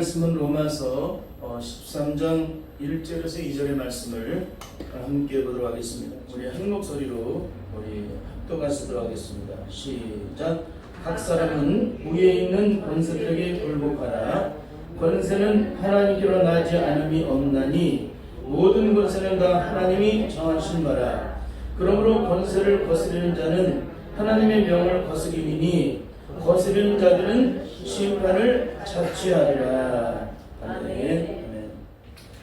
말씀은 로마서 13장 1절에서 2절의 말씀을 함께 보도록 하겠습니다. 우리 한 목소리로 우리 합독하시도록 하겠습니다. 시작. 각 사람은 위에 있는 권세들에게 굴복하라. 권세는 하나님께로 나지 않음이 없나니 모든 권세는 다 하나님이 정하신 바라. 그러므로 권세를 거스르는 자는 하나님의 명을 거스리니 거스르는 자들은 심판을 자취하리라. 아멘.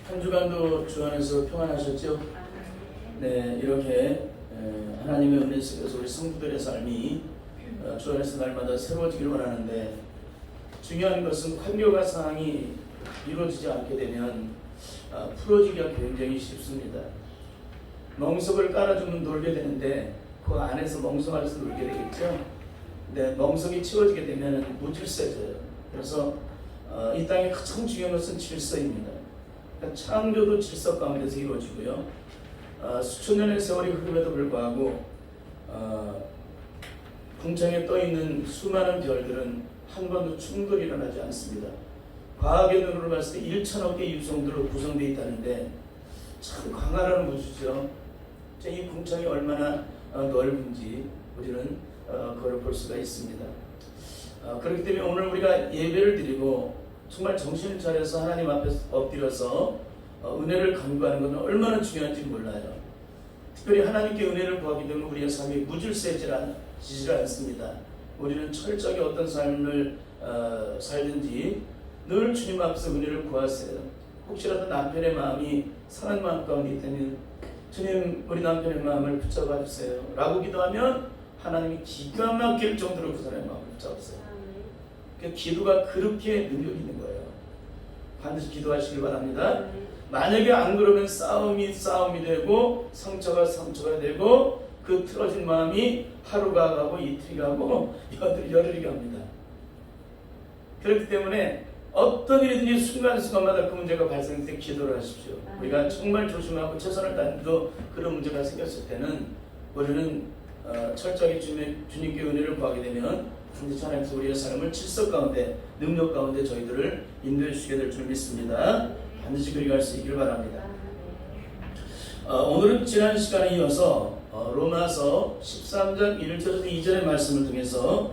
한 주간도 주 안에서 평안하셨죠? 네, 이렇게 하나님의 은혜 속에서 우리 성도들의 삶이 주 안에서 날마다 새로워지기를 원하는데, 중요한 것은 환경과 상황이 이루어지지 않게 되면 풀어지기가 굉장히 쉽습니다. 멍석을 깔아주면 놀게 되는데 그 안에서 멍석 안에서 놀게 되겠죠. 근데 멍석이 치워지게 되면 무질서해져요. 그래서 이 땅에 가장 중요한 것은 질서입니다. 그러니까 창조도 질서 가운데서 이루어지고요. 수천 년의 세월이 흐름에도 불구하고 궁창에 떠있는 수많은 별들은 한 번도 충돌이 일어나지 않습니다. 과학의 눈으로 봤을 때 1천억 개의 유성들로 구성되어 있다는데 참 광활한 우주죠. 이 궁창이 얼마나 넓은지 우리는 그걸 볼 수가 있습니다. 그렇기 때문에 오늘 우리가 예배를 드리고 정말 정신을 차려서 하나님 앞에 엎드려서 은혜를 간구하는 것은 얼마나 중요한지 몰라요. 특별히 하나님께 은혜를 구하기 때문에 우리의 삶이 무질서해지지 않습니다. 우리는 철저하게 어떤 삶을 살든지 늘 주님 앞에서 은혜를 구하세요. 혹시라도 남편의 마음이 상한 마음 가운데 있다면 주님, 우리 남편의 마음을 붙잡아 주세요 라고 기도하면 하나님이 기가 막힐 정도로 그 사람의 마음을 붙잡으세요. 그러니까 기도가 그렇게 능력이 있는 거예요. 반드시 기도하시길 바랍니다. 만약에 안 그러면 싸움이 되고 상처가 되고 그 틀어진 마음이 하루가 가고 이틀이 가고 열흘이 갑니다. 그렇기 때문에 어떤 일이든지 순간순간마다 그 문제가 발생할 때 기도를 하십시오. 우리가 정말 조심하고 최선을 다해도 그런 문제가 생겼을 때는 우리는 철저하게 주님께 은혜를 구하게 되면 반드시 하나님께서 우리의 삶을 질서 가운데 능력 가운데 저희들을 인도해 주시게 될 줄 믿습니다. 반드시 그리 갈 수 있기를 바랍니다. 오늘은 지난 시간에 이어서 로마서 13장 1절에서 2절의 말씀을 통해서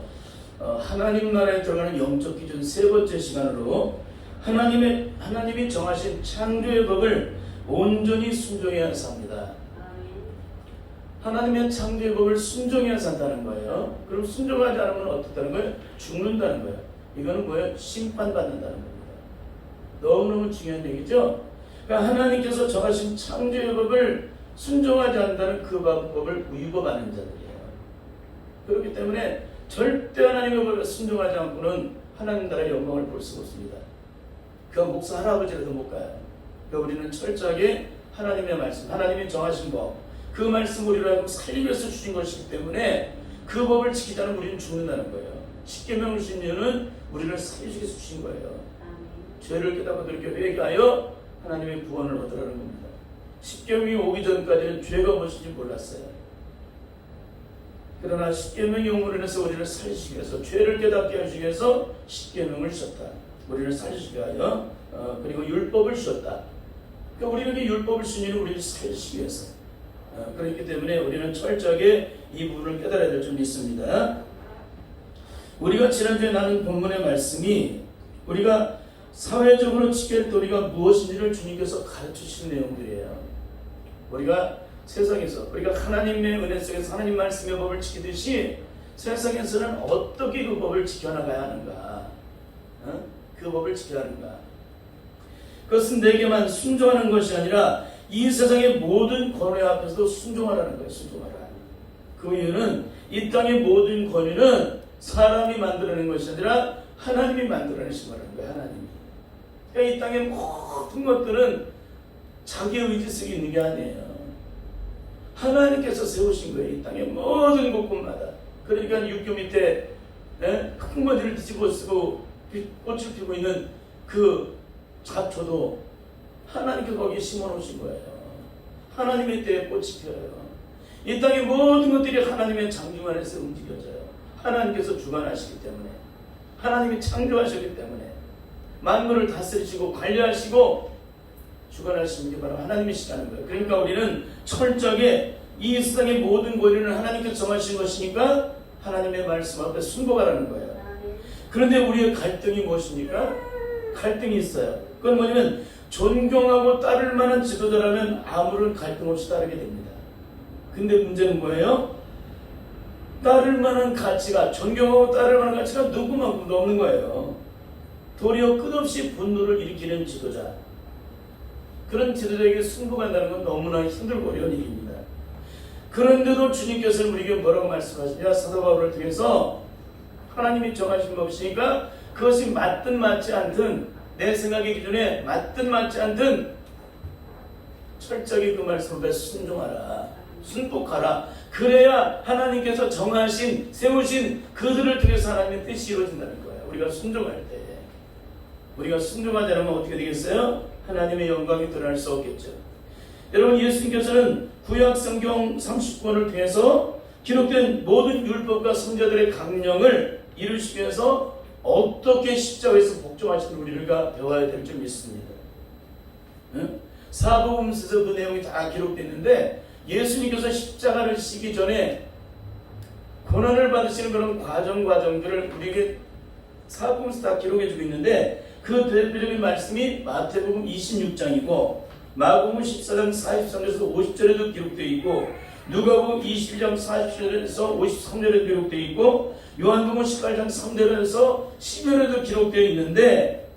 하나님 나라에 들어가는 영적 기준 세 번째 시간으로 하나님이 정하신 창조의 법을 온전히 순종해야 삽니다. 하나님의 창조의 법을 순종해야 산다는 거예요. 그럼 순종하지 않으면 어떻다는 거예요? 죽는다는 거예요. 이거는 뭐예요? 심판받는다는 겁니다. 너무너무 중요한 얘기죠. 그러니까 하나님께서 정하신 창조의 법을 순종하지 않는다는 그 법을 위법하는 자들이에요. 그렇기 때문에 절대 하나님의 법을 순종하지 않고는 하나님 나라의 영광을 볼 수가 없습니다. 그 목사 할아버지라도 못 가요. 그러니까 우리는 철저하게 하나님의 말씀, 하나님이 정하신 법, 그 말씀 우리를 살리기 위해서 주신 것이기 때문에 그 법을 지키지 않으면 우리는 죽는다는 거예요. 십계명을 주신 이유는 우리를 살리기 위해서 주신 거예요. 죄를 깨닫고 그렇게 회개하여 하나님의 구원을 얻으라는 겁니다. 십계명이 오기 전까지는 죄가 무엇인지 몰랐어요. 그러나 십계명이 옴으로 인해서 우리를 살리시기 위해서, 죄를 깨닫게 하시기 위해서 십계명을 주셨다. 우리를 살리시기 위하여 그리고 율법을 주셨다. 그러니까 우리에게 율법을 주신 이유는 우리를 살리시기 위해서. 그렇기 때문에 우리는 철저하게 이 부분을 깨달아야 될 줄 믿습니다. 우리가 지난주에 나눈 본문의 말씀이 우리가 사회적으로 지켜야 할 도리가 무엇인지를 주님께서 가르치시는 내용들이에요. 우리가 세상에서 우리가 하나님의 은혜 속에서 하나님 말씀의 법을 지키듯이 세상에서는 어떻게 그 법을 지켜나가야 하는가, 그 법을 지켜야 하는가. 그것은 내게만 순종하는 것이 아니라 이 세상의 모든 권위 앞에서도 순종하라는 거예요. 순종하라. 그 이유는 이 땅의 모든 권위는 사람이 만들어낸 것이 아니라 하나님이 만들어내신 거라는 거예요. 하나님이. 그러니까 이 땅의 모든 것들은 자기의 의지 속에 있는 게 아니에요. 하나님께서 세우신 거예요. 이 땅의 모든 곳곳마다. 그러니까 육교 밑에 흙먼지를 뒤집어 쓰고 꽃을 피우고 있는 그 잡초도 하나님께서 거기에 심어놓으신 거예요. 하나님의 때에 꽃이 피어요. 이 땅의 모든 것들이 하나님의 창조 안에서 움직여져요. 하나님께서 주관하시기 때문에, 하나님이 창조하셨기 때문에. 만물을 다스리시고 관리하시고 주관하시는 게 바로 하나님이시라는 거예요. 그러니까 우리는 철저하게 이 세상의 모든 권리는 하나님께서 정하신 것이니까 하나님의 말씀 앞에 순복하라는 거예요. 그런데 우리의 갈등이 무엇입니까? 갈등이 있어요. 그건 뭐냐면 존경하고 따를 만한 지도자라면 아무런 갈등 없이 따르게 됩니다. 근데 문제는 뭐예요? 따를 만한 가치가, 존경하고 따를 만한 가치가 누구만큼도 없는 거예요. 도리어 끝없이 분노를 일으키는 지도자, 그런 지도자에게 승복한다는 건 너무나 힘들고 어려운 일입니다. 그런데도 주님께서는 우리에게 뭐라고 말씀하시냐? 사도 바울을 통해서 하나님이 정하신 것 없으니까 그것이 맞든 맞지 않든, 내 생각의 기준에 맞든 맞지 않든 철저하게 그 말씀 앞에 순종하라, 순복하라. 그래야 하나님께서 정하신, 세우신 그들을 통해서 하나님의 뜻이 이루어진다는 거예요. 우리가 순종할 때, 우리가 순종하지 않으면 어떻게 되겠어요? 하나님의 영광이 드러날 수 없겠죠. 여러분, 예수님께서는 구약 성경 30권을 통해서 기록된 모든 율법과 선지자들의 강령을 이루시기 위해서 어떻게 십자가에서 복종하시는 우리가 배워야 될 줄 믿습니다. 사복음서에서 그 내용이 다 기록됐는데, 예수님께서 십자가를 지시기 전에 고난을 받으시는 그런 과정들을 우리에게 사복음서 다 기록해주고 있는데, 그 대표적인 말씀이 마태복음 26장이고 마가복음 14장 43절에서 50절에도 기록되어 있고, 누가복음 22장 47절에서 53절에도 기록되어 있고, 요한복음 18장 3절에서 10절에도 기록되어 있는데,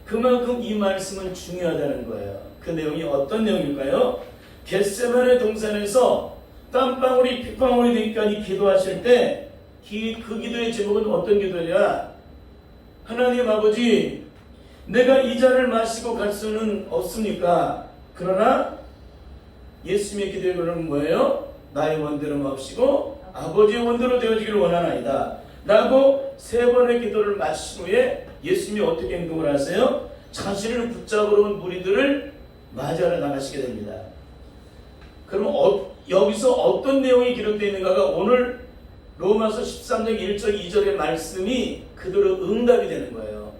그만큼 이 말씀은 중요하다는 거예요. 그 내용이 어떤 내용일까요? 겟세마네 동산에서 땀방울이 핏방울이 되기까지 기도하실 때 그 기도의 제목은 어떤 기도냐? 하나님 아버지, 내가 이 잔을 마시고 갈 수는 없습니까? 그러나 예수님의 기도의 결론은 뭐예요? 나의 원대로 마옵시고 아버지의 원대로 되어지기를 원하나이다 라고 세 번의 기도를 마친 후에 예수님이 어떻게 행동을 하세요? 자신을 붙잡으러 온 무리들을 맞이하러 나가시게 됩니다. 그러면 여기서 어떤 내용이 기록되어 있는가가 오늘 로마서 13장 1절 2절의 말씀이 그대로 응답이 되는 거예요.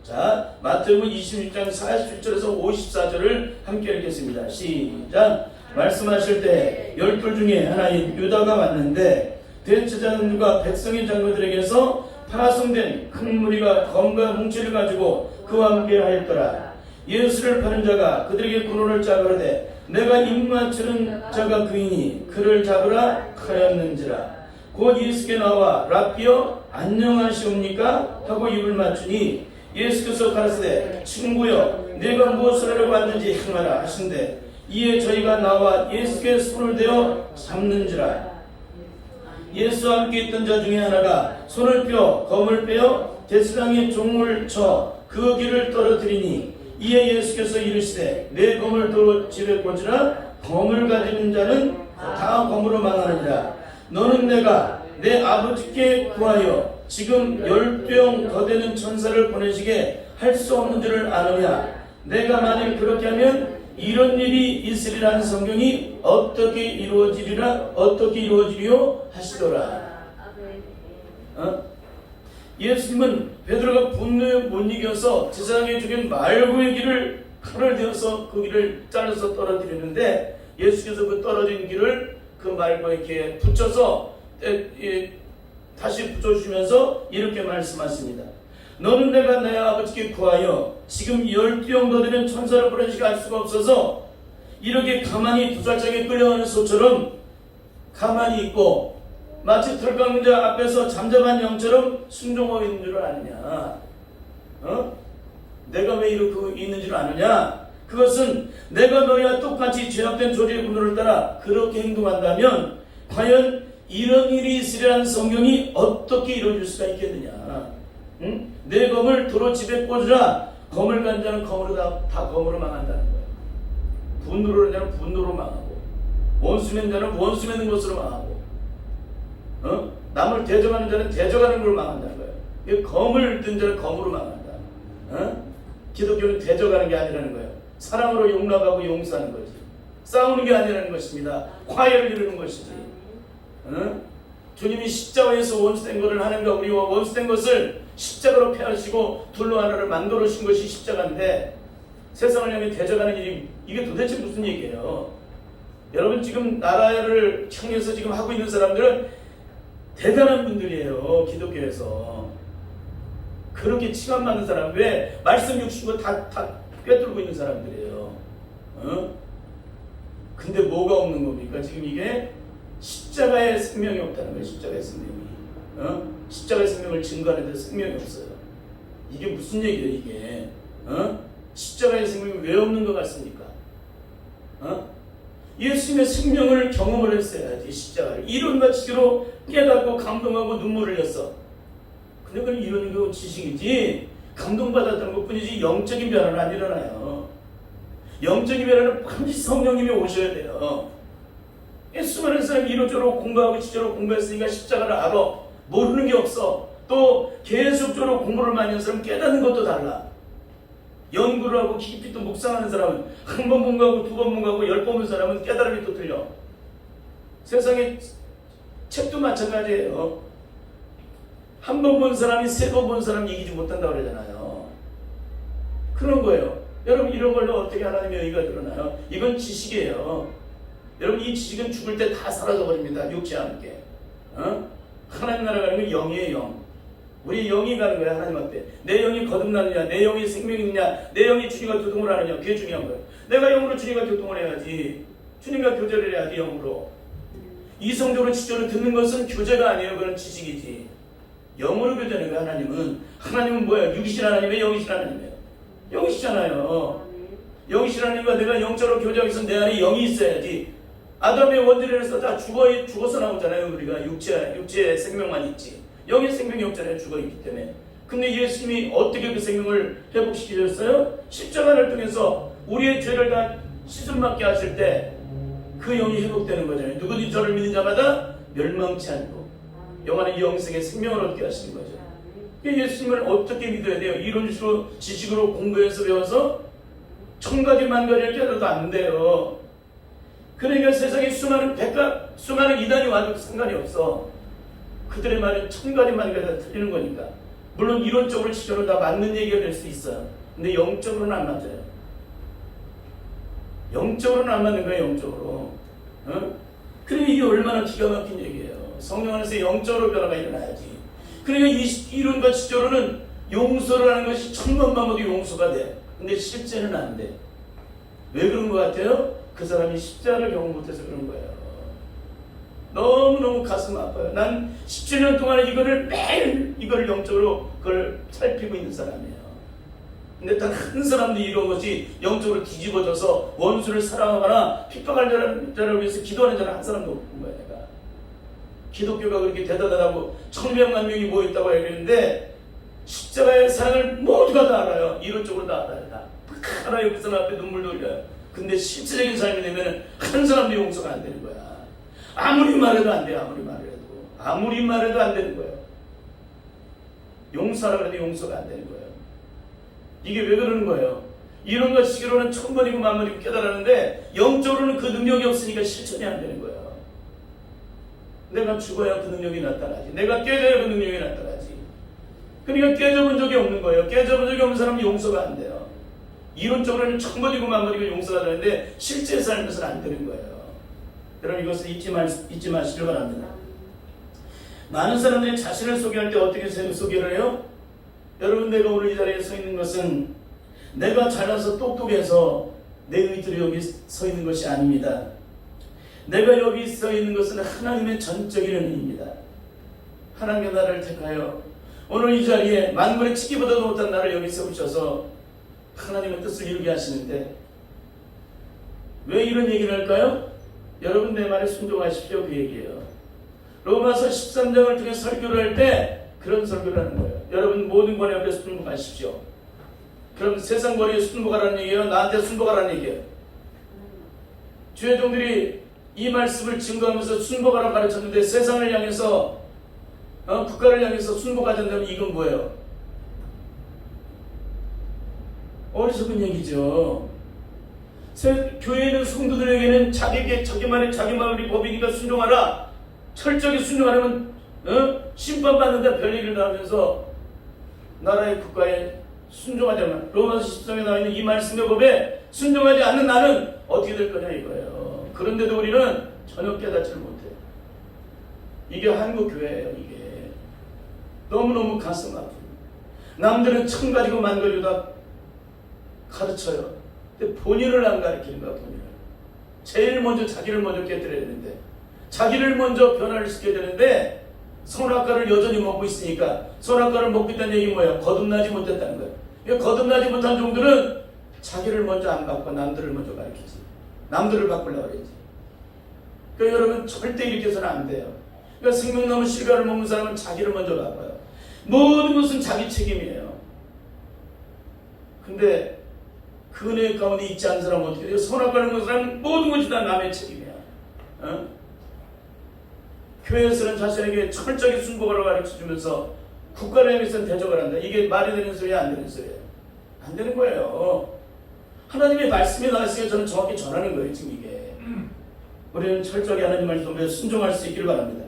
자, 마태복음 26장 47절에서 54절을 함께 읽겠습니다. 시작. 말씀하실 때 12 중에 하나인 유다가 왔는데, 대제사장 누가 백성의 장로들에게서 파송된 큰 무리가 검과 뭉치를 가지고 그와 함께 하였더라. 예수를 파는 자가 그들에게 군원을 짜가르되, 내가 입맞추는 자가 그이니 그를 잡으라 하였는지라. 곧 예수께 나와 랍비여 안녕하시옵니까 하고 입을 맞추니, 예수께서 가라사대 친구여 내가 무엇을 하려고 왔는지 행하라 하신대, 이에 저희가 나와 예수께 손을 대어 잡는지라. 예수와 함께 있던 자 중에 하나가 손을 펴 검을 빼어 대제사장의 종을 쳐 그 길을 떨어뜨리니, 이에 예수께서 이르시되 내 검을 도로 집에 꽂으라. 검을 가지는 자는 다 검으로 망하느니라. 너는 내가 내 아버지께 구하여 지금 12영 더 되는 천사를 보내시게 할 수 없는 줄을 아느냐? 내가 만일 그렇게 하면 이런 일이 있으리라는 성경이 어떻게 이루어지리요 하시더라. 예수님은 베드로가 분노에 못 이겨서 제사장의 죽인 말고의 길을 칼을 대어서 그 길을 잘라서 떨어뜨리는데, 예수께서 그 떨어진 길을 그 말고의 길에 붙여서 다시 붙여주시면서 이렇게 말씀하십니다. 너는 내가 내 아버지께 구하여 지금 12영 더 되는 천사를 보내시게 할 수가 없어서 이렇게 가만히 도살장에 끌려가는 소처럼 가만히 있고 마치 털깎는 자 앞에서 잠잠한 영처럼 순종하고 있는 줄 아느냐? 내가 왜 이렇게 있는 줄 아느냐? 그것은 내가 너희와 똑같이 죄악된 조리의 분노를 따라 그렇게 행동한다면 과연 이런 일이 있으리라는 성경이 어떻게 이루어질 수가 있겠느냐? 내 검을 도로 집에 꽂으라. 검을 간 자는 검으로 다 검으로 망한다는 거예요. 분노로 하는 자는 분노로 망하고, 원수 맺는 자는 원수 맺는 것으로 망하고, 남을 대적하는 자는 대적하는 걸로 망한다는 거예요. 검을 든 자는 검으로 망한다. 기독교는 대적하는 게 아니라는 거예요. 사랑으로 용납하고 용서하는 거지. 싸우는 게 아니라는 것입니다. 화해를 이루는 것이지. 주님이 십자가에서 원수된 것을 하나님과 우리와 원수된 것을 십자가로 패하시고 둘로 하나를 만들어 주신 것이 십자가인데 세상을 향해 대적하는 일이 이게 도대체 무슨 얘기예요? 여러분 지금 나라를 향해서 지금 하고 있는 사람들은 대단한 분들이에요. 기독교에서 그렇게 치감받는 사람, 왜 말씀 육신고 다 꿰뚫고 있는 사람들이에요. 근데 뭐가 없는 겁니까? 지금 이게 십자가의 생명이 없다는 거예요. 십자가의 생명이. 십자가의 생명을 증거하는 데 생명이 없어요. 이게 무슨 얘기예요 이게? 십자가의 생명이 왜 없는 것 같습니까? 예수님의 생명을 경험을 했어야지. 십자가를 이론과 지식으로 깨닫고 감동하고 눈물을 흘렸어. 근데 그건 이론이고 지식이지 감동받았다는 것뿐이지 영적인 변화는 안 일어나요. 영적인 변화는 반드시 성령님이 오셔야 돼요. 수많은 사람이 이론적으로 공부하고 지적으로 공부했으니까 십자가를 알아. 모르는 게 없어. 또 계속적으로 공부를 많이 하는 사람은 깨닫는 것도 달라. 연구를 하고 깊이 또 묵상하는 사람은 한 번 공부하고 두 번 공부하고 10번 본 사람은 깨달음이 또 틀려. 세상에 책도 마찬가지예요. 한 번 본 사람이 세 번 본 사람 이기지 못한다고 그러잖아요. 그런 거예요. 여러분 이런 걸로 어떻게 하나님의 의가 드러나요? 이건 지식이에요. 여러분 이 지식은 죽을 때 다 사라져버립니다. 육체와 함께. 하나님 나라 가는 건 영이에요. 영. 우리 영이 가는 거야 하나님 앞에. 내 영이 거듭나느냐, 내 영이 생명이 있느냐, 내 영이 주님과 교통을 하느냐, 그게 중요한 거예요. 내가 영으로 주님과 교통을 해야지. 주님과 교제를 해야지 영으로. 이성적으로 지적으로 듣는 것은 교제가 아니에요. 그건 지식이지. 영으로 교제하는 거야 하나님은. 하나님은 뭐야? 육이신 하나님이에요? 영이신 하나님이에요? 영이시잖아요. 영이신 하나님과 내가 영적으로 교제하기 위해서 내 안에 영이 있어야지. 아담의 원죄에서 다 죽어서 나오잖아요. 우리가 육체의 생명만 있지. 영의 생명이 없잖아요. 죽어있기 때문에. 근데 예수님이 어떻게 그 생명을 회복시키셨어요? 십자가를 통해서 우리의 죄를 다 씻음받게 하실 때 그 영이 회복되는 거잖아요. 누구든지 저를 믿는 자마다 멸망치 않고 영원한 영생의 생명을 얻게 하시는 거죠. 예수님을 어떻게 믿어야 돼요? 이론식으로 지식으로 공부해서 배워서 천가지 만가지를 깨달아도 안 돼요. 그러니까 세상에 수많은 이단이 와도 상관이 없어. 그들의 말은 천가지 만가지 다 틀리는 거니까. 물론 이론적으로 지적으로 다 맞는 얘기가 될 수 있어요. 근데 영적으로는 안 맞아요. 영적으로는 안 맞는 거예요. 영적으로. 그러니까 이게 얼마나 기가 막힌 얘기예요. 성령 안에서 영적으로 변화가 일어나야지. 그러니까 이 이론과 지적으로는 용서를 하는 것이 천번만 모두 용서가 돼. 근데 실제는 안 돼. 왜 그런 것 같아요? 그 사람이 십자가를 경험 못해서 그런 거예요. 너무너무 가슴 아파요. 난 17년 동안 매일 이거를 영적으로 그걸 살피고 있는 사람이에요. 근데 단 한 사람도 이런 것이 영적으로 뒤집어져서 원수를 사랑하거나 핍박할 자를 위해서 기도하는 자는 한 사람도 없는 거야. 내가 기독교가 그렇게 대단하다고 1000명만 명이 모였다고 얘기했는데 십자가의 사랑을 모두가 다 알아요. 이론적으로 다 알아요. 다 알아요. 그 사람 앞에 눈물도 흘려요. 근데 실질적인 삶이 되면 한 사람도 용서가 안 되는 거야. 아무리 말해도 안 돼요. 아무리 말해도 안 되는 거예요. 용서하라고 해도 용서가 안 되는 거예요. 이게 왜 그러는 거예요? 이론과 지식으로는 천번이고 만번이고 깨달았는데 영적으로는 그 능력이 없으니까 실천이 안 되는 거예요. 내가 죽어야 그 능력이 나타나지. 내가 깨져야 그 능력이 나타나지. 그러니까 깨져본 적이 없는 거예요. 깨져본 적이 없는 사람은 용서가 안 돼요. 이론적으로는 천번이고 만번이고 용서가 되는데 실제 삶에서는 안 되는 거예요. 여러분 이것을 잊지 마시길 바랍니다. 많은 사람들이 자신을 소개할 때 어떻게 소개를 해요? 여러분 내가 오늘 이 자리에 서 있는 것은 내가 잘나서 똑똑해서 내 의지로 여기 서 있는 것이 아닙니다. 내가 여기 서 있는 것은 하나님의 전적인 은혜입니다. 하나님의 나를 택하여 오늘 이 자리에 만물의 치기보다도 못한 나를 여기 세우셔서 하나님의 뜻을 이루게 하시는데 왜 이런 얘기를 할까요? 여러분 내 말에 순종하십시오. 그 얘기예요. 로마서 13장을 통해 설교를 할 때 그런 설교를 하는 거예요. 여러분 모든 권위 앞에 순복하십시오. 그럼 세상 권위에 순복하라는 얘기예요? 나한테 순복하라는 얘기예요? 주의 종들이 이 말씀을 증거하면서 순복하라고 가르쳤는데 세상을 향해서 국가를 향해서 순복하야 된다면 이건 뭐예요? 어리석은 얘기죠. 교회에 있는 성도들에게는 자기 마음이 법이니까 순종하라. 철저하게 순종하려면 심판받는다 별 얘기를 하면서 나라의 국가에 순종하지 않는, 로마서 13에 나와 있는 이 말씀의 법에 순종하지 않는 나는 어떻게 될 거냐 이거예요. 그런데도 우리는 전혀 깨닫지를 못해요. 이게 한국 교회예요. 이게 너무너무 가슴 아프고, 남들은 천 가지고 만 가지고 다 가르쳐요. 근데 본인을 안 가르치는 거야. 본인을 제일 먼저 자기를 먼저 깨뜨려야 되는데, 자기를 먼저 변화를 시켜야 되는데, 선악과를 여전히 먹고 있으니까, 선악과를 먹고 있다는 얘기 뭐예요? 거듭나지 못했다는 거예요. 거듭나지 못한 종들은 자기를 먼저 안 바꿔 남들을 먼저 가르치지. 남들을 바꾸려고 그러지. 그러니까 여러분 절대 이렇게 해서는 안 돼요. 그러니까 생명나무 실과를 먹는 사람은 자기를 먼저 바꿔요. 모든 것은 자기 책임이에요. 근데 그 은혜 가운데 있지 않은 사람은 어떻게 돼요? 선악과를 먹는 사람은 모든 것이 다 남의 책임이야. 어? 교회에서는 자신에게 철저하게 순복을 가르쳐주면서 국가를 향해서는 대적을 한다. 이게 말이 되는 소리야, 안 되는 소리예요? 안 되는 거예요. 하나님의 말씀이 나왔으니까 저는 정확히 전하는 거예요. 지금 이게 우리는 철저하게 하나님 말씀에 순종할 수 있기를 바랍니다.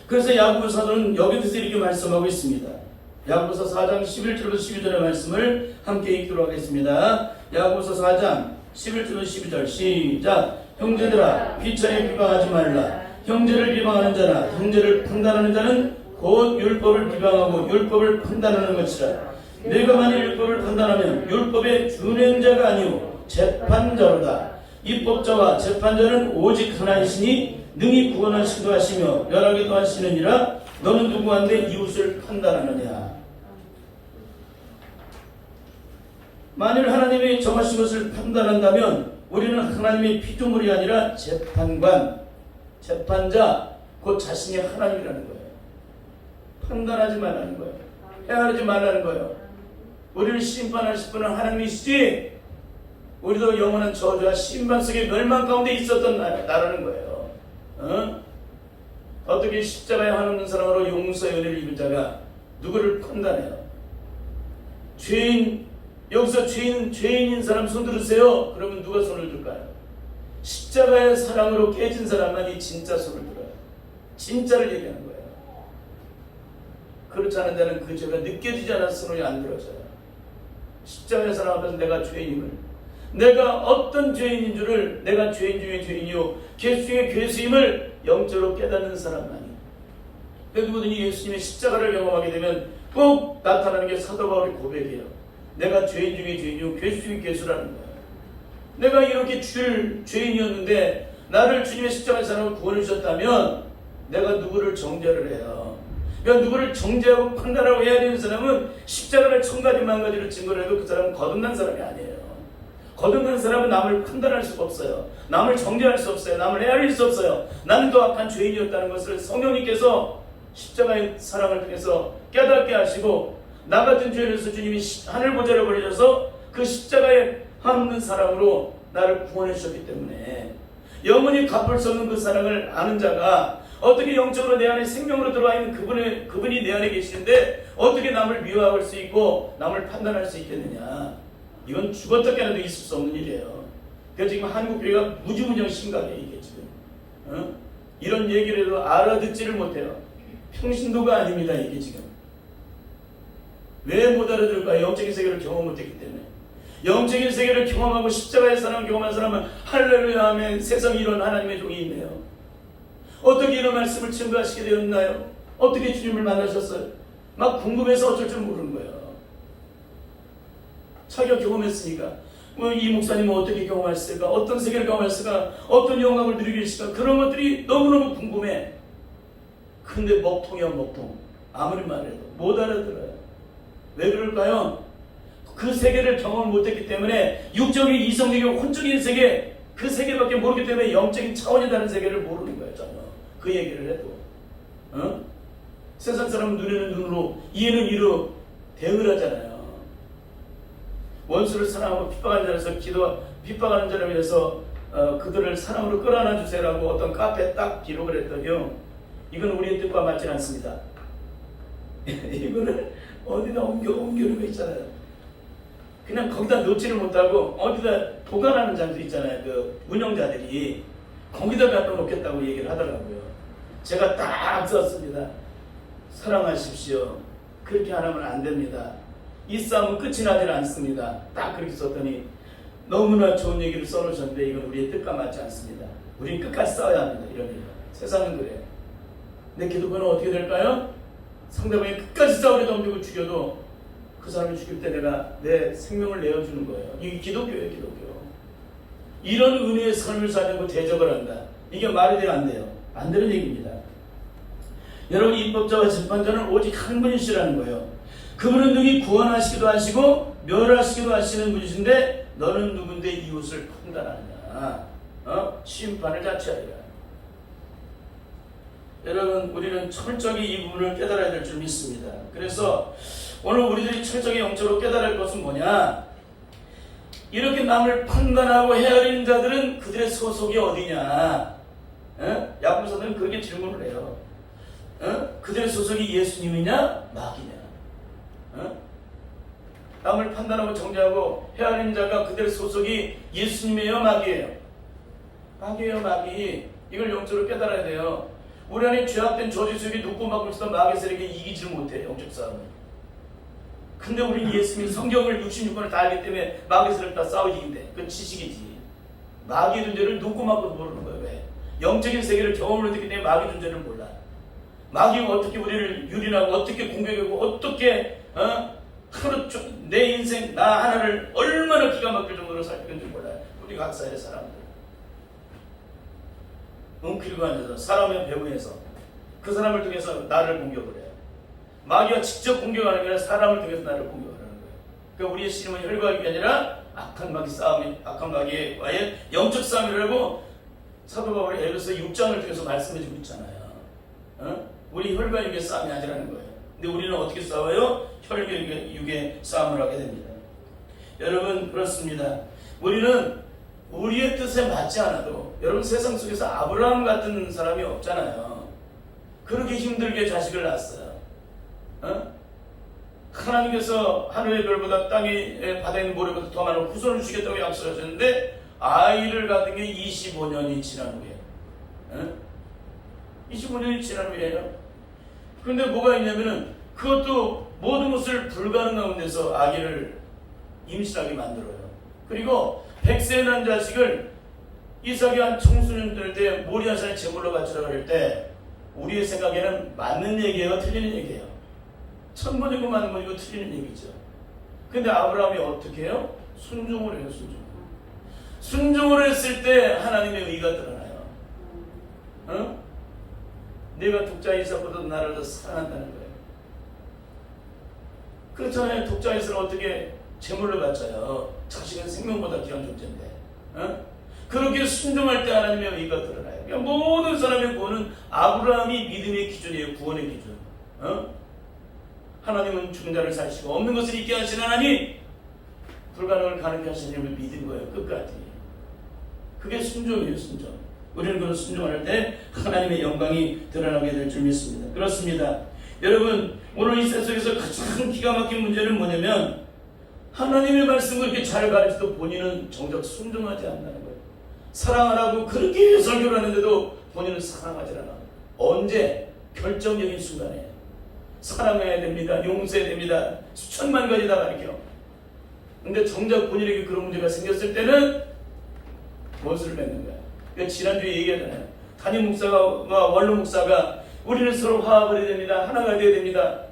그래서 야고보 사도는 여기서 이렇게 말씀하고 있습니다. 야고보서 4장 11절부터 12절의 말씀을 함께 읽도록 하겠습니다. 야고보서 4장 11절부터 12절 시작. 형제들아 비천에 비방하지 말라. 형제를 비방하는 자나 형제를 판단하는 자는 곧 율법을 비방하고 율법을 판단하는 것이라. 내가 만일 율법을 판단하면 율법의 준행자가 아니오 재판자로다. 입법자와 재판자는 오직 하나이시니 능히 구원하시기도 하시며 멸하기도 하시느니라. 너는 누구한테 이웃을 판단하느냐. 만일 하나님이 정하신 것을 판단한다면 우리는 하나님의 피조물이 아니라 재판관, 재판자, 곧 자신이 하나님이라는 거예요. 판단하지 말라는 거예요. 헤아리지 말라는 거예요. 우리를 심판하실 분은 하나님이시지, 우리도 영원한 저주와 심판 속에 멸망 가운데 있었던 나라는 거예요. 어떻게 십자가에 한없는 사랑으로 용서의 은혜를 입은 자가 누구를 판단해요? 죄인, 여기서 죄인인 사람 손 들으세요. 그러면 누가 손을 들까요? 십자가의 사랑으로 깨진 사람만이 진짜 손을 들어요. 진짜를 얘기하는 거예요. 그렇지 않은 자는 그 죄가 느껴지지 않아서 손을 안 들어져요. 십자가의 사랑 앞에서 내가 죄인임을, 내가 어떤 죄인인 줄을, 내가 죄인 중에 죄인이요 괴수 중에 괴수임을 영적으로 깨닫는 사람만이. 누구든지 예수님의 십자가를 경험하게 되면 꼭 나타나는 게 사도 바울의 고백이에요. 내가 죄인 중에 죄인이요 괴수 중에 괴수라는 거예요. 내가 이렇게 죄인이었는데 나를 주님의 십자가의 사랑으로 구원해 주셨다면 내가 누구를 정죄를 해요. 그러니까 누구를 정죄하고 판단하고 해야 되는 사람은 십자가를 천가지 만가지를 증거를 해도 그 사람은 거듭난 사람이 아니에요. 거듭난 사람은 남을 판단할 수가 없어요. 남을 정죄할 수 없어요. 남을 헤아릴 수 없어요. 나는 더 악한 죄인이었다는 것을 성령님께서 십자가의 사랑을 통해서 깨닫게 하시고, 나 같은 죄인에서 주님이 하늘 보좌를 벌리셔서 그 십자가에 한없는 사랑으로 나를 구원해 주셨기 때문에 영원히 갚을 수 없는 그 사랑을 아는 자가 어떻게 영적으로 내 안에 생명으로 들어와 있는 그분이 내 안에 계시는데 어떻게 남을 미워할 수 있고 남을 판단할 수 있겠느냐. 이건 죽었다 깨어나도 있을 수 없는 일이에요. 그래서 지금 한국 교회가 무지무지한 심각해. 이게 지금 이런 얘기를 해도 알아듣지를 못해요. 평신도가 아닙니다. 이게 지금 왜 못 알아들을까요? 영적인 세계를 경험 못했기 때문에. 영적인 세계를 경험하고 십자가의 사랑을 경험한 사람은 할렐루야 하면 세상에 이런 하나님의 종이 있네요. 어떻게 이런 말씀을 증거하시게 되었나요? 어떻게 주님을 만나셨어요? 막 궁금해서 어쩔 줄 모르는 거예요. 자기가 경험했으니까. 이 목사님은 어떻게 경험했을까? 어떤 세계를 경험했을까? 어떤 영광을 누리게 했을까? 그런 것들이 너무너무 궁금해. 근데 먹통이야, 먹통. 아무리 말해도 못 알아들어요. 왜 그럴까요? 그 세계를 경험을 못했기 때문에 육적인, 이성적인, 혼적인 세계, 그 세계밖에 모르기 때문에 영적인 차원이 다른 세계를 모르는 거예요. 전혀. 그 얘기를 해도. 세상 사람은 눈에는 눈으로, 이에는 이로 대응을 하잖아요. 원수를 사랑하고 핍박하는 자에서 핍박하는 자를 위해서 그들을 사랑으로 끌어안아 주세요라고 어떤 카페에 딱 기록을 했더니요. 이건 우리의 뜻과 맞지 않습니다. 이거는 어디다 옮겨놓은 거 있잖아요. 그냥 거기다 놓지를 못하고 어디다 보관하는 장소 있잖아요. 그 운영자들이 거기다 갖다 놓겠다고 얘기를 하더라고요. 제가 딱 썼습니다. 사랑하십시오. 그렇게 안 하면 안 됩니다. 이 싸움은 끝이 나질 않습니다. 딱 그렇게 썼더니 너무나 좋은 얘기를 써놓으셨는데 이건 우리의 뜻과 맞지 않습니다. 우리는 끝까지 싸워야 합니다. 이런 일. 세상은 그래요. 내 기독교는 어떻게 될까요? 상대방이 끝까지 싸우려 덤비고 죽여도 그 사람을 죽일 때 내가 내 생명을 내어주는 거예요. 이게 기독교예요. 기독교. 이런 은혜의 삶을 살고 대적을 한다. 이게 말이 돼요? 안 돼요? 안 되는 얘기입니다. 여러분, 입법자와 재판자는 오직 한 분이시라는 거예요. 그분은 능히 구원하시기도 하시고 멸하시기도 하시는 분이신데 너는 누군데 이웃을 판단하느냐. 심판을 자처하리라. 여러분, 우리는 철저히 이 부분을 깨달아야 될 줄 믿습니다. 그래서 오늘 우리들이 철저히 영적으로 깨달을 할 것은 뭐냐? 이렇게 남을 판단하고 헤아리는 자들은 그들의 소속이 어디냐? 야고보서는 그렇게 질문을 해요. 그들의 소속이 예수님이냐 마귀냐? 남을 판단하고 정죄하고 헤아리는 자가 그들의 소속이 예수님이에요 마귀예요? 마귀예요 마귀. 이걸 영적으로 깨달아야 돼요. 우리 안에 죄악된 저주 속에 눕고 막고 있었던 마귀 세력에 이기지를 못해 영적 싸움은. 근데 우리는 예수님 성경을 66권을 다 알기 때문에 마귀 세력과 싸우기 힘든데 그건 지식이지. 마귀 존재를 눕고 막고 모르는 거예요. 왜? 영적인 세계를 경험을 했기 때문에 마귀 존재를 몰라. 마귀가 어떻게 우리를 유린하고 어떻게 공격하고 어떻게 하루 내 인생 나 하나를 얼마나 기가 막힐 정도로 살피는지 몰라요. 우리 각사의 사람들 웅크리고 앉아서 사람의 배후에서 그 사람을 통해서 나를 공격을 해요. 마귀가 직접 공격하는 게 아니라 사람을 통해서 나를 공격하는 거예요. 그러니까 우리의 씨름은 혈과 육이 아니라 악한 마귀 싸움이, 악한 마귀와의 영적 싸움이라고 사도 바울이 에베소 6장을 통해서 말씀해주고 있잖아요. 우리 혈과 육의 싸움이 아니라는 거예요. 근데 우리는 어떻게 싸워요? 혈과 육의 싸움을 하게 됩니다. 여러분, 그렇습니다. 우리는 우리의 뜻에 맞지 않아도, 여러분 세상 속에서 아브라함 같은 사람이 없잖아요. 그렇게 힘들게 자식을 낳았어요. 하나님께서 하늘의 별보다 땅의 바다에 있는 모래보다 더 많은 후손을 주겠다고 약속하셨는데 아이를 갖은 게 25년이 지난 후에 25년이 지난 후에요. 그런데 뭐가 있냐면은 그것도 모든 것을 불가능한 가운데서 아기를 임신하게 만들어요. 그리고 100세 난 자식을 이삭이 한 청소년 될 때 모리아산에 제물로 바치라고 할 때 우리의 생각에는 맞는 얘기예요? 틀리는 얘기예요? 천번이고 만번이고 틀리는 얘기죠. 근데 아브라함이 어떻게 해요? 순종을 해요. 순종을 했을 때 하나님의 의가 드러나요. 내가 독자 이삭보다 나를 더 사랑한다는 거예요. 그렇잖아요. 독자 이삭을 어떻게 제물로 바쳐요? 자식은 생명보다 귀한 존재인데. 그렇게 순종할 때 하나님의 의가 드러나요. 그러니까 모든 사람의 구원은 아브라함이 믿음의 기준이에요. 구원의 기준. 하나님은 죽은 자를 살리시고 없는 것을 있게 하신 하나님, 불가능을 가능케 하신 힘을 믿은 거예요. 끝까지. 그게 순종이에요. 순종. 우리는 그런 순종할 때 하나님의 영광이 드러나게 될 줄 믿습니다. 그렇습니다. 여러분, 오늘 이 세상에서 가장 기가 막힌 문제는 뭐냐면 하나님의 말씀을 그렇게 잘 가르쳐도 본인은 정작 순종하지 않는다는 거예요. 사랑하라고 그렇게 설교를 하는데도 본인은 사랑하지 않아. 언제? 결정적인 순간에 사랑해야 됩니다. 용서해야 됩니다. 수천만 가지 다 가르쳐. 근데 정작 본인에게 그런 문제가 생겼을 때는 무엇을 맺는 거야? 그러니까 지난주에 얘기하잖아요. 담임 목사가 원로 목사가 우리는 서로 화합을 해야 됩니다. 하나가 돼야 됩니다.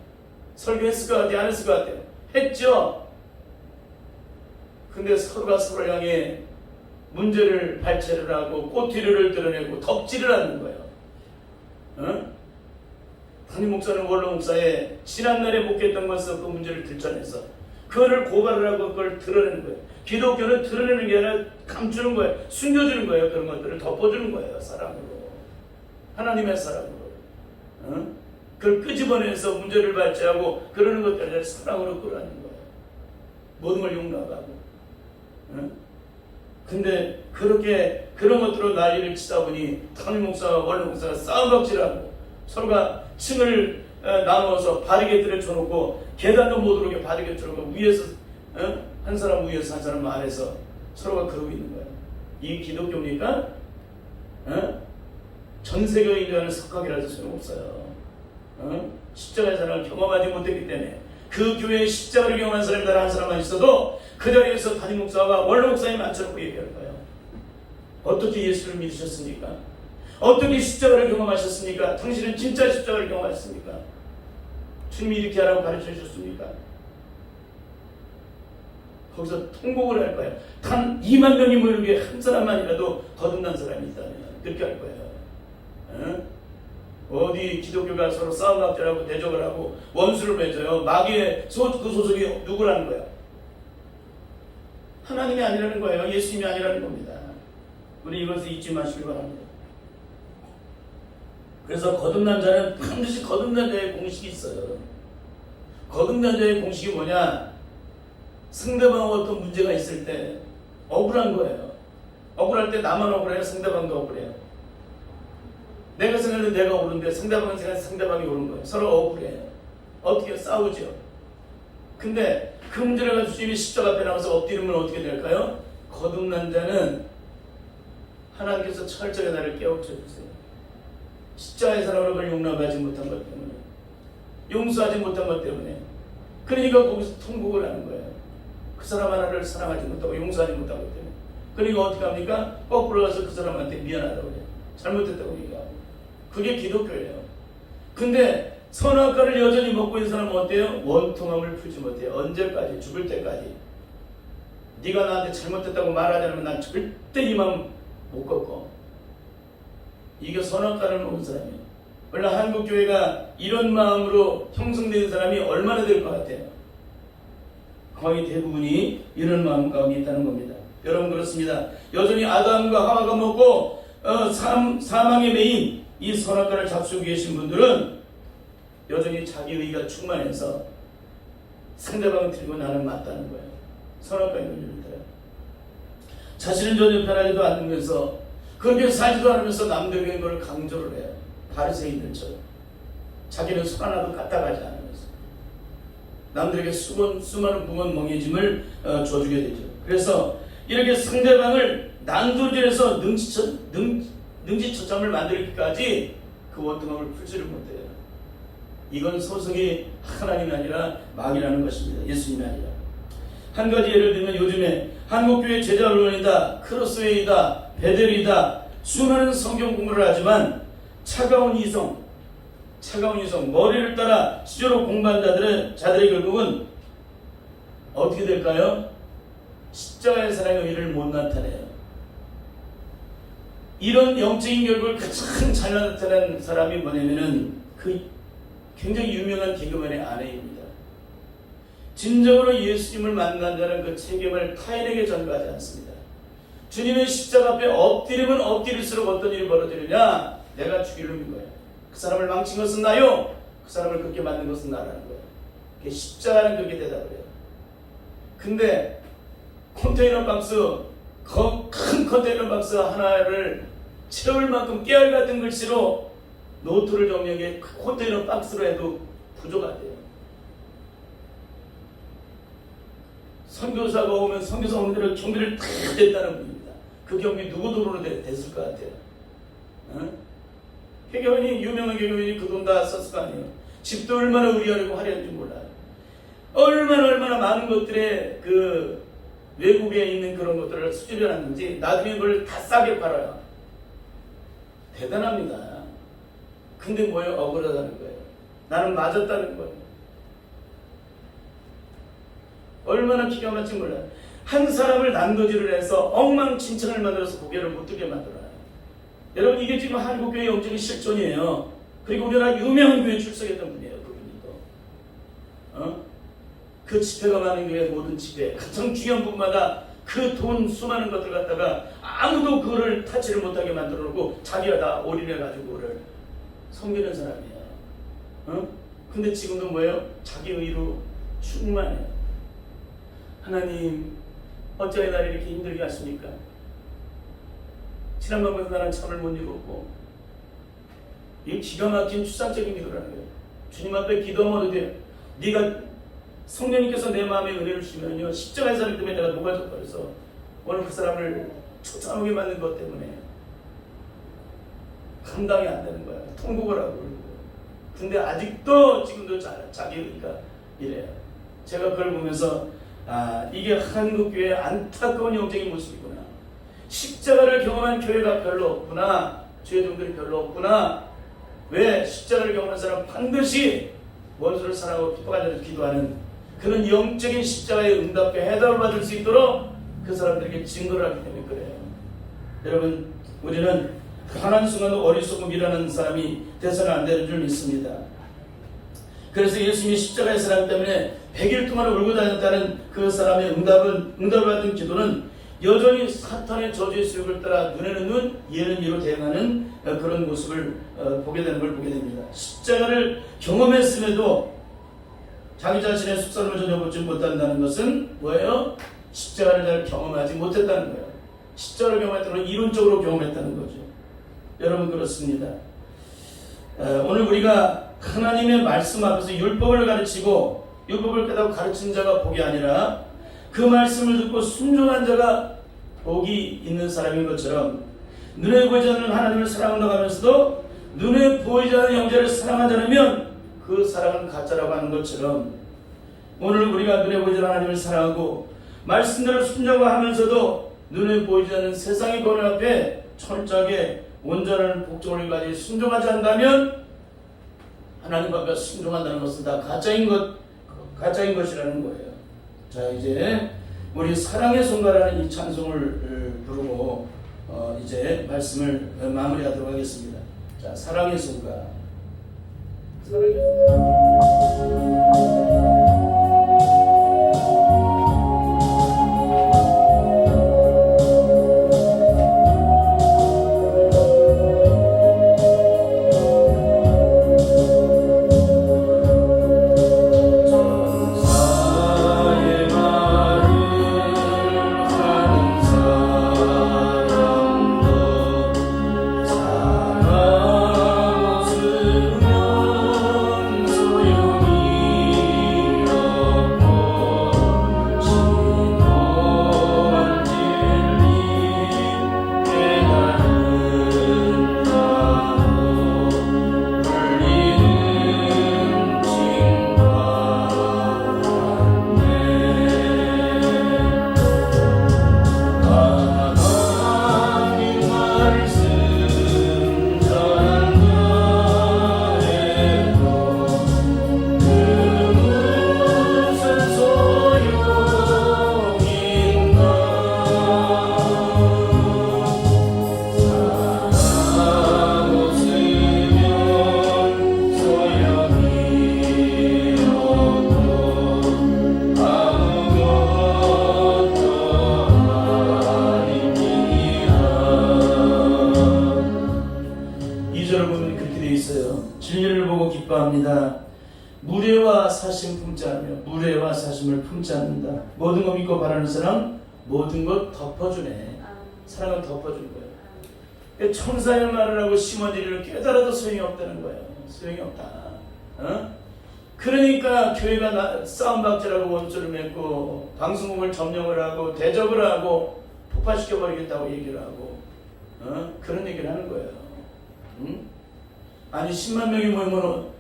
설교했을 것 같아요? 안 했을 것 같아요? 했죠? 근데 서로가 서로를 향해 문제를 발췌를 하고 꼬투리를 드러내고 덕질을 하는 거예요. 담임 목사는 원로 목사의 지난날에 목회했던 것에서 그 문제를 들춰내서 그거를 고발을 하고 그걸 드러내는 거예요. 기독교는 드러내는 게 아니라 감추는 거예요. 숨겨주는 거예요. 그런 것들을 덮어주는 거예요. 사랑으로. 하나님의 사랑으로. 그걸 끄집어내서 문제를 발췌하고 그러는 것들을 사랑으로 끌어안는 거예요. 모든 걸 용납하고. 근데 그렇게 그런 것들로 난리를 치다 보니 담임 목사와 원로 목사가 싸움박질하고 서로가 층을 나누어서 바리게 들여쳐놓고 계단도 못 오르게 바리게 쳐놓고 위에서 한 사람 위에서 한 사람 아래서 서로가 그러고 있는 거예요. 이 기독교입니까? 전 세계에 인정하는 석학이라도 소용없어요. 십자가의 사랑을 경험하지 못했기 때문에 그 교회에 십자가를 경험한 사람이 단 한 사람만 있어도 그 자리에서 담임 목사와 원로 목사님 앉혀놓고 얘기할 거예요. 어떻게 예수를 믿으셨습니까? 어떻게 십자가를 경험하셨습니까? 당신은 진짜 십자가를 경험하셨습니까? 주님이 이렇게 하라고 가르쳐 주셨습니까? 거기서 통곡을 할 거예요. 단 2만 명이 모이게 한 사람만이라도 거듭난 사람이 있다면 그렇게 할 거예요. 어디 기독교가 서로 싸움박질하고 대적을 하고 원수를 맺어요. 마귀의 그 소속이 누구라는 거야? 하나님이 아니라는 거예요. 예수님이 아니라는 겁니다. 우리 이것을 잊지 마시기 바랍니다. 그래서 거듭난 자는 반드시 거듭난 자의 공식이 있어요. 거듭난 자의 공식이 뭐냐? 상대방하고 어떤 문제가 있을 때 억울한 거예요. 억울할 때 나만 억울해요? 상대방도 억울해요? 내가 생각해도 내가 옳은데 상대방은 생각해도 상대방이 옳은 거예요. 서로 억울해요. 어떻게 싸우죠? 근데 그 문제를 가지고 주님이 십자가 앞에 나와서 엎드리면 어떻게 될까요? 거듭난 자는 하나님께서 철저히 나를 깨우쳐주세요. 십자가의 사랑으로 그걸 용납하지 못한 것 때문에, 용서하지 못한 것 때문에, 그러니까 거기서 통곡을 하는 거예요. 그 사람 하나를 사랑하지 못하고 용서하지 못한 것 때문에. 그러니까 어떻게 합니까? 거꾸로 가서 그 사람한테 미안하다고 해요. 잘못했다고 얘기하고. 그게 기독교예요. 근데 선악과를 여전히 먹고 있는 사람은 어때요? 원통함을 풀지 못해요. 언제까지? 죽을 때까지. 네가 나한테 잘못했다고 말하지 않으면 난 절대 이 마음 못 꺾어. 이게 선악과를 먹은 사람이에요. 원래 한국교회가 이런 마음으로 형성된 사람이 얼마나 될 것 같아요? 거의 대부분이 이런 마음 가운데 있다는 겁니다. 여러분 그렇습니다. 여전히 아담과 하와가 먹고 사망의 매인 이 선악과를 잡수고 계신 분들은 여전히 자기 의가 충만해서 상대방을 들고 나는 맞다는 거예요. 선악과의 논리를 들어요. 자신은 전혀 변하지도 않으면서 그렇게 살지도 않으면서 남들에게 그걸 강조를 해요. 바리새인들처럼 자기는 손 하나도 갖다 가지 않으면서 남들에게 수많은 부건 멍해짐을 줘주게 되죠. 그래서 이렇게 상대방을 난도질해서 능지처참을 만들기까지 그 원통함을 풀지를 못해요. 이건 소속이 하나님이 아니라 마귀라는 것입니다. 예수님이 아니라. 한 가지 예를 들면 요즘에 한국교회 제자언론이다, 크로스웨이다, 베델이다 수많은 성경 공부를 하지만 차가운 이성, 머리를 따라 시조로 공부한 자들의 결국은 어떻게 될까요? 십자가의 사랑의 의미를 못 나타내요. 이런 영적인 결과를 가장 잘 나타낸 사람이 뭐냐면은 그 굉장히 유명한 개그맨의 아내입니다. 진정으로 예수님을 만난 자는 그 책임을 타인에게 전가하지 않습니다. 주님의 십자가 앞에 엎드리면 엎드릴수록 어떤 일이 벌어지느냐? 내가 죽일 놈인 거예요. 그 사람을 망친 것은 나요. 그 사람을 그렇게 만든 것은 나라는 거예요. 십자가는 그렇게 대답을 해요. 근데 컨테이너 박스, 큰 컨테이너 박스 하나를 채울 만큼 깨알 같은 글씨로 노트를 정리한 게 컨테이너 박스로 해도 부족하대요. 선교사가 오면 선교사 오는 대로 경비를 다 냈다는 분입니다. 그 경비 누구 돈으로 됐을 것 같아요? 개교원이, 유명한 개교원이 그 돈 다 썼을 거 아니에요. 집도 얼마나 의리하고 화려한지 몰라요. 얼마나 많은 것들에 그 외국에 있는 그런 것들을 수집해 놨는지 나중에 그걸 다 싸게 팔아요. 대단합니다. 근데 뭐예요? 억울하다는 거예요. 나는 맞았다는 거예요. 얼마나 기가 막힌 몰라요. 한 사람을 난도질을 해서 엉망진창을 만들어서 고개를 못 들게 만들어요. 여러분 이게 지금 한국교회 영적인 실존이에요. 그리고 우리나라 유명한 교회 출석했던 분이에요. 그분이 그 집회가 많은 교회 모든 집회 가장 중요한 부분마다 그 돈 수많은 것들 갖다가 아무도 그거를 타치를 못하게 만들어 놓고 자기가 다 올인해가지고 그거를 섬기는 사람이에요. 근데 지금도 뭐예요? 자기 의로 충만해요. 하나님 어찌하여 나를 이렇게 힘들게 하십니까? 지난번보다 나는 잠을 못 이뤘고 이 기가 막힌 추상적인 기도라는 거예요. 주님 앞에 기도하면 어때요? 네가 성령님께서 내 마음에 은혜를 주시면요 십자가의 사랑 때문에 내가 녹아져버려서 오늘 그 사람을 처참하게 만든 것 때문에 감당이 안 되는 거야. 통곡을 하고 근데 아직도 지금도 자기가 이래요. 제가 그걸 보면서 이게 한국교회의 안타까운 영적인 모습이구나. 십자가를 경험한 교회가 별로 없구나. 죄종들이 별로 없구나. 왜? 십자가를 경험한 사람은 반드시 원수를 사랑하고 핍박하는 기도하는 그런 영적인 십자가의 응답과 해답을 받을 수 있도록 그 사람들에게 증거를 하기 때문에 그래요. 여러분, 우리는 가난한 순간도 어리석고 미련한 사람이 돼서는 안 되는 줄 믿습니다. 그래서 예수님이 십자가의 사람 때문에 100일 동안 울고 다녔다는 그 사람의 응답을 받은 기도는 여전히 사탄의 저주의 수욕을 따라 눈에는 눈, 이에는 이로 대응하는 그런 모습을 보게 되는 걸 보게 됩니다. 십자가를 경험했음에도 자기 자신의 속사람을 전혀 보지 못한다는 것은 뭐예요? 십자가를 잘 경험하지 못했다는 거예요. 십자가를 경험했다는 건 이론적으로 경험했다는 거죠. 여러분, 그렇습니다. 오늘 우리가 하나님의 말씀 앞에서 율법을 가르치고 율법을 깨닫고 가르치는 자가 복이 아니라 그 말씀을 듣고 순종한 자가 복이 있는 사람인 것처럼, 눈에 보이지 않는 하나님을 사랑한다고 하면서도 눈에 보이지 않는 형제를 사랑하지 않으면 그 사랑은 가짜라고 하는 것처럼, 오늘 우리가 눈에 보이지 않는 하나님을 사랑하고 말씀대로 순종하면서도 눈에 보이지 않는 세상의 권위 앞에 철저하게 온전한 복종을 가지고 순종하지 않는다면 하나님 앞에 순종한다는 것은 다 가짜인 것이라는 거예요. 자, 이제 우리 사랑의 son가라는 이 찬송을 부르고 이제 말씀을 마무리하도록 하겠습니다. 자, 사랑의 son가. 사랑의 son가. 무례와 사심 품지 않으며 무례와 사심을 품지 않는다. 모든 것 믿고 바라는 사람 모든 것 덮어주네. 사랑은 덮어준 거예요. 천사의 말을 하고 심어지리를 깨달아도 소용이 없다는 거예요. 소용이 없다. 그러니까 교회가 싸움박질하고 원수를 맺고 방송국을 점령을 하고 대적을 하고 폭파시켜버리겠다고 얘기를 하고 그런 얘기를 하는 거예요. 아니 10만 명이 모이면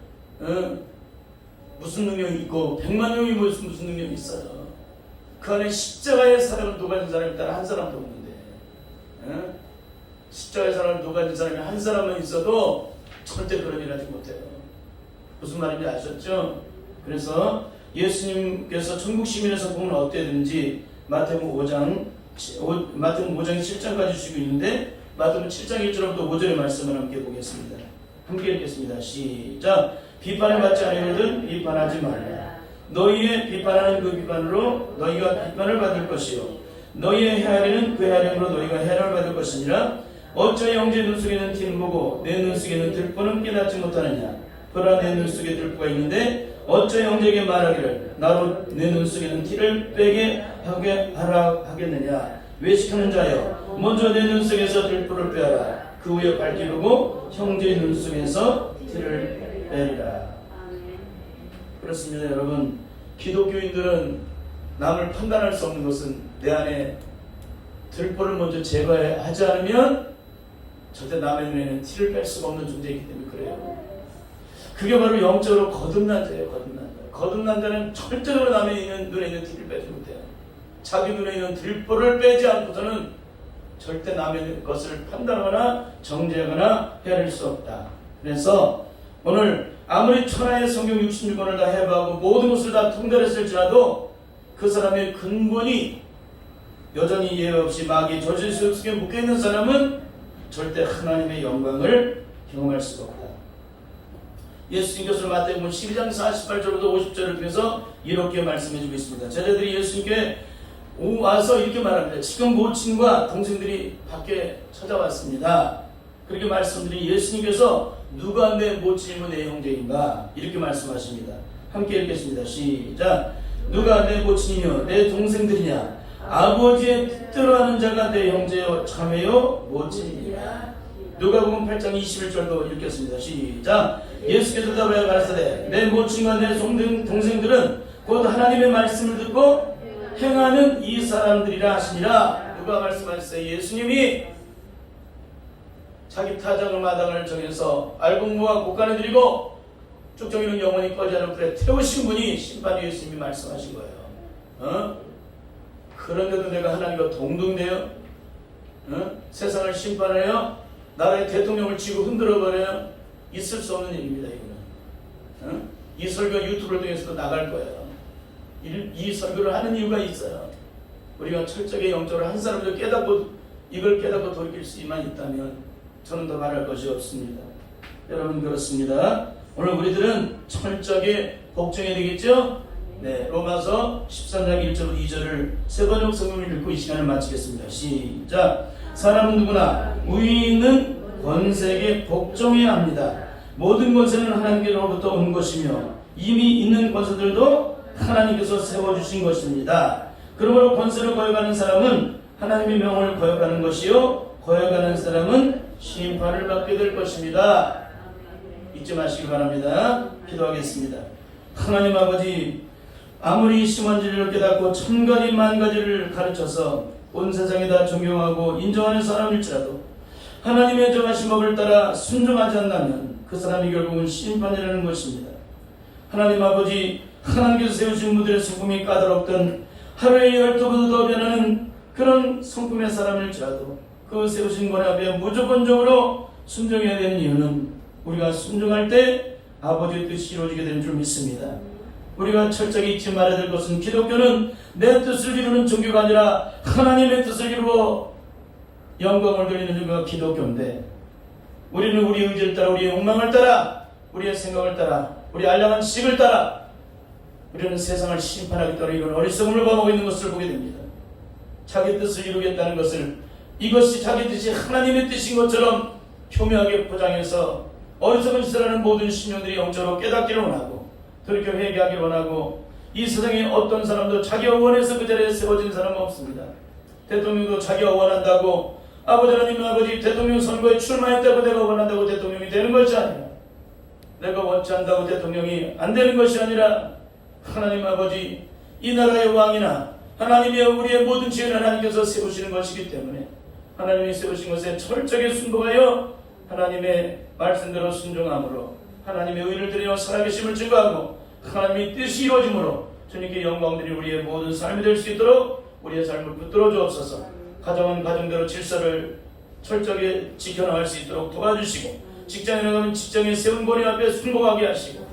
무슨 능력이 있고 100만 명이 모여서 무슨 능력이 있어요. 그 안에 십자가의 사랑을 녹아진 사람이 따라 한 사람도 없는데 십자가의 사랑을 녹아진 사람이 한 사람만 있어도 절대 그런 일 하지 못해요. 무슨 말인지 아셨죠? 그래서 예수님께서 천국 시민에서 보면 어때야 되는지 마태복음 5장 7장까지 주시고 있는데 마태복음 7장 1절부터 5절의 말씀을 함께 보겠습니다. 함께 읽겠습니다. 시작. 비판을 받지 아니하거든 비판하지 말라. 너희의 비판하는 그 비판으로 너희가 비판을 받을 것이요 너희의 헤아리는 그 헤아림으로 너희가 해를 받을 것이니라. 어찌 형제 눈 속에는 티는 보고 내 눈 속에는 들보는 깨닫지 못하느냐. 그러나 내 눈 속에 들보가 있는데 어찌 형제에게 말하기를 나로 내 눈 속에는 티를 빼게 하라 하겠느냐. 외식하는 자여 먼저 내 눈 속에서 들보를 빼라. 그 후에 발기르고 형제의 눈 속에서 티를 빼리라. 그렇습니다. 여러분, 기독교인들은 남을 판단할 수 없는 것은 내 안에 들보를 먼저 제거하지 않으면 절대 남의 눈에는 티를 뺄 수가 없는 존재이기 때문에 그래요. 그게 바로 영적으로 거듭난 자예요. 거듭난 자는 절대로 남의 눈에 있는 티를 빼지 못해요. 자기 눈에 있는 들보를 빼지 않고서는 절대 남의 것을 판단하거나 정죄하거나 헤아릴 수 없다. 그래서 오늘 아무리 천하의 성경 66권을 다 해부하고 모든 것을 다 통달했을지라도 그 사람의 근본이 여전히 예외 없이 마귀의 저주의 속에 묶여있는 사람은 절대 하나님의 영광을 경험할 수가 없다. 예수님께서 마태복음 12장 48절부터 50절을 통해서 이렇게 말씀해주고 있습니다. 제자들이 예수님께 와서 이렇게 말합니다. 지금 모친과 동생들이 밖에 찾아왔습니다. 그렇게 말씀드린 예수님께서 누가 내 모친이고 내 형제인가 이렇게 말씀하십니다. 함께 읽겠습니다. 시작. 누가 내 모친이며 내 동생들이냐? 아버지의 뜻대로 하는 자가 내 형제요 자매요 모친이니라. 누가복음 8장 21절도 읽겠습니다. 시작. 예수께서 대답하여 가라사대 내 모친과 내 동생들은 곧 하나님의 말씀을 듣고 행하는 이 사람들이라 하시니라. 누가 말씀하셨어요? 예수님이 자기 타작을 마당을 정해서 알곡무와 곡간을 드리고 쭉정이는 영원히 꺼지 않은 불에 태우신 분이 심판이 예수님이 말씀하신 거예요. 그런데도 내가 하나님과 동등돼요? 세상을 심판해요? 나라의 대통령을 쥐고 흔들어버려요? 있을 수 없는 일입니다. 이거는 이 설교 유튜브를 통해서도 나갈 거예요. 이 설교를 하는 이유가 있어요. 우리가 철저하게 영적으로 한 사람도 이걸 깨닫고 돌이킬 수만 있다면 저는 더 말할 것이 없습니다. 여러분 그렇습니다. 오늘 우리들은 철저하게 복종해야 되겠죠? 네, 로마서 13장 1절 2절을 세 번역 성경을 읽고 이 시간을 마치겠습니다. 시작. 사람은 누구나 우위 있는 권세에게 복종해야 합니다. 모든 권세는 하나님께로부터 온 것이며 이미 있는 권세들도 하나님께서 세워주신 것입니다. 그러므로 권세를 거역하는 사람은 하나님의 명을 거역하는 것이요 거역하는 사람은 심판을 받게 될 것입니다. 잊지 마시기 바랍니다. 기도하겠습니다. 하나님 아버지, 아무리 심한 진리를 깨닫고 천가지 만가지를 가르쳐서 온 세상에다 존경하고 인정하는 사람일지라도 하나님의 정하신 법을 따라 순종하지 않는다면 그 사람이 결국은 심판이라는 것입니다. 하나님 아버지, 하나님께서 세우신 무들의 성품이 까다롭던 하루에 12번도 더 변하는 그런 성품의 사람일지라도 그 세우신 권 앞에 무조건적으로 순종해야 되는 이유는 우리가 순종할 때 아버지의 뜻이 이루어지게 되는 줄 믿습니다. 우리가 철저히 잊지 말아야 될 것은 기독교는 내 뜻을 이루는 종교가 아니라 하나님의 뜻을 이루어 영광을 돌리는 종교가 기독교인데, 우리는 우리의 의지를 따라, 우리의 욕망을 따라, 우리의 생각을 따라, 우리의 알량한 지식을 따라 우리는 세상을 심판하겠다고 이런 어리석음을 범하고 있는 것을 보게 됩니다. 자기 뜻을 이루겠다는 것을 이것이 자기 뜻이 하나님의 뜻인 것처럼 교묘하게 포장해서 어리석은 짓을 하는 모든 신령들이 영적으로 깨닫기를 원하고 돌이켜 회개하기를 원하고, 이 세상에 어떤 사람도 자기가 원해서 그 자리에 세워진 사람은 없습니다. 대통령도 자기가 원한다고, 아버지 하나님 아버지 대통령 선거에 출마했다고 내가 원한다고 대통령이 되는 것이 아니라, 내가 원치 않다고 대통령이 안 되는 것이 아니라, 하나님 아버지 이 나라의 왕이나 하나님의 우리의 모든 지혜를 하나님께서 세우시는 것이기 때문에 하나님이 세우신 것에 철저하게 순종하여 하나님의 말씀대로 순종함으로 하나님의 의를 드리며 살아계심을 증거하고 하나님의 뜻이 이루어짐으로 주님께 영광들이 우리의 모든 삶이 될 수 있도록 우리의 삶을 붙들어 주옵소서. 가정은 가정대로 질서를 철저하게 지켜나갈 수 있도록 도와주시고, 직장에 나가면 직장에 세운 권위 앞에 순종하게 하시고,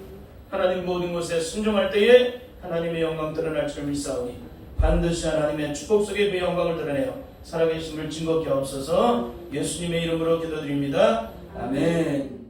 하나님 모든 것에 순종할 때에 하나님의 영광 드러날 줄 믿사오니 반드시 하나님의 축복 속에 그 영광을 드러내어 살아계심을 증거케 하옵소서. 예수님의 이름으로 기도드립니다. 아멘.